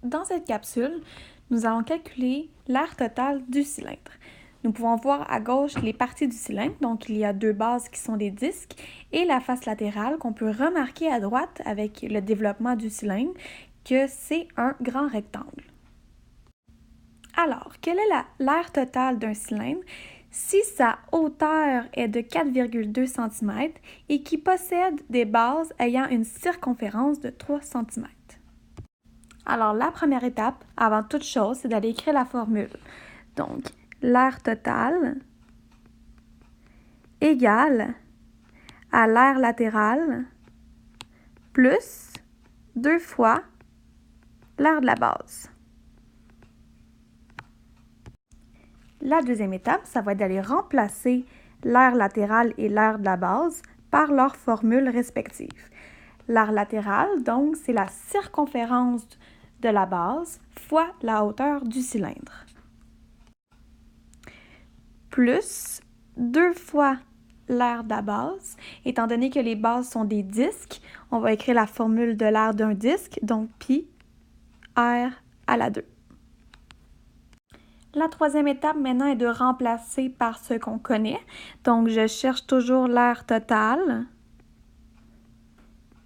dans cette capsule, nous allons calculer l'aire totale du cylindre. Nous pouvons voir à gauche les parties du cylindre, donc il y a deux bases qui sont des disques, et la face latérale qu'on peut remarquer à droite avec le développement du cylindre, que c'est un grand rectangle. Alors, quelle est l'aire totale d'un cylindre si sa hauteur est de 4,2 cm et qui possède des bases ayant une circonférence de 3 cm? Alors, la première étape, avant toute chose, c'est d'aller écrire la formule. Donc, l'aire totale égale à l'aire latérale plus 2 fois l'aire de la base. La deuxième étape, ça va être d'aller remplacer l'aire latérale et l'aire de la base par leurs formules respectives. L'aire latérale, donc, c'est la circonférence de la base fois la hauteur du cylindre. Plus 2 fois l'aire de la base. Étant donné que les bases sont des disques, on va écrire la formule de l'aire d'un disque, donc pi r à la 2. La troisième étape maintenant est de remplacer par ce qu'on connaît. Donc, je cherche toujours l'aire totale.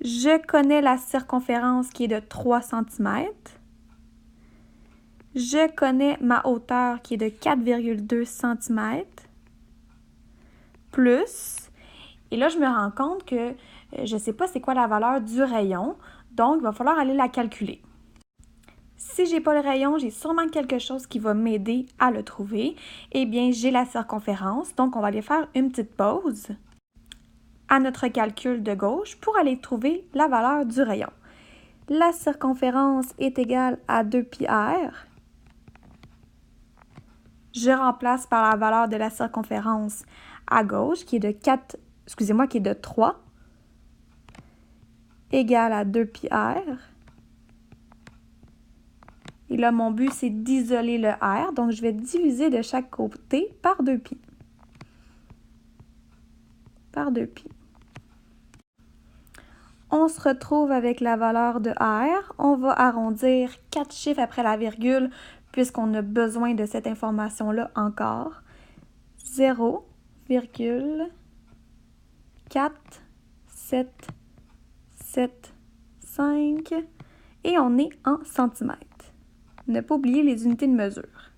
Je connais la circonférence qui est de 3 cm. Je connais ma hauteur qui est de 4,2 cm. Plus, et là, je me rends compte que je ne sais pas c'est quoi la valeur du rayon, donc il va falloir aller la calculer. Si je n'ai pas le rayon, j'ai sûrement quelque chose qui va m'aider à le trouver. Eh bien, j'ai la circonférence, donc on va aller faire une petite pause à notre calcul de gauche pour aller trouver la valeur du rayon. La circonférence est égale à 2πr. Je remplace par la valeur de la circonférence à gauche, qui est de 3, égale à 2πr. Et là, mon but, c'est d'isoler le r, donc je vais diviser de chaque côté par 2π. Par 2π. On se retrouve avec la valeur de r. On va arrondir 4 chiffres après la virgule, puisqu'on a besoin de cette information-là encore. 0,475 et on est en centimètres. Ne pas oublier les unités de mesure.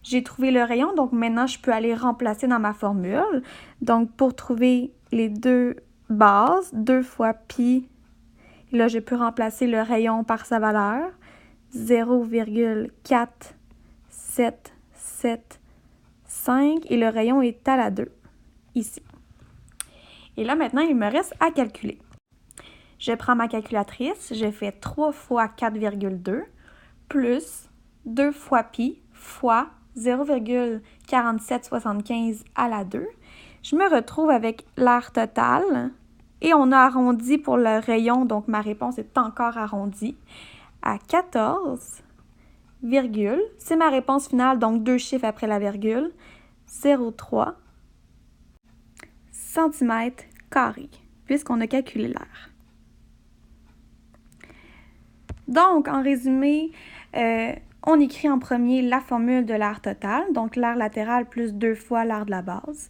J'ai trouvé le rayon, donc maintenant je peux aller remplacer dans ma formule. Donc pour trouver les deux bases, 2 fois pi, et là je peux remplacer le rayon par sa valeur, 0,475 et le rayon est à la 2, ici. Et là maintenant il me reste à calculer. Je prends ma calculatrice, je fais 3 fois 4,2 plus 2 fois pi fois 0,4775 à la 2. Je me retrouve avec l'aire totale et on a arrondi pour le rayon, donc ma réponse est encore arrondie à 14, c'est ma réponse finale, donc 2 chiffres après la virgule, 0,3 cm², puisqu'on a calculé l'aire. Donc, en résumé, on écrit en premier la formule de l'aire totale, donc l'aire latérale plus 2 fois l'aire de la base.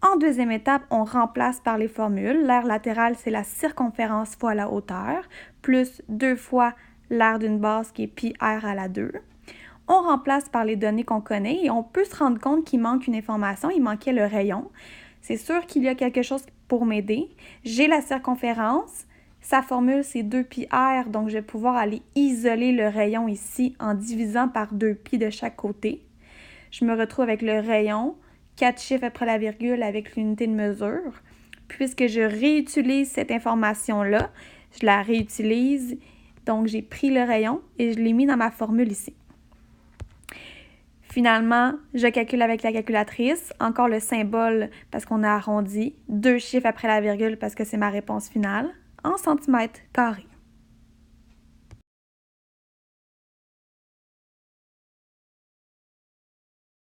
En deuxième étape, on remplace par les formules. L'aire latérale, c'est la circonférence fois la hauteur, plus 2 fois l'aire d'une base qui est pi r à la 2. On remplace par les données qu'on connaît et on peut se rendre compte qu'il manque une information, il manquait le rayon. C'est sûr qu'il y a quelque chose pour m'aider. J'ai la circonférence. Sa formule, c'est 2πr, donc je vais pouvoir aller isoler le rayon ici en divisant par 2π de chaque côté. Je me retrouve avec le rayon, 4 chiffres après la virgule avec l'unité de mesure. Puisque je réutilise cette information-là, je la réutilise, donc j'ai pris le rayon et je l'ai mis dans ma formule ici. Finalement, je calcule avec la calculatrice, encore le symbole parce qu'on a arrondi, 2 chiffres après la virgule parce que c'est ma réponse finale, en centimètres carrés.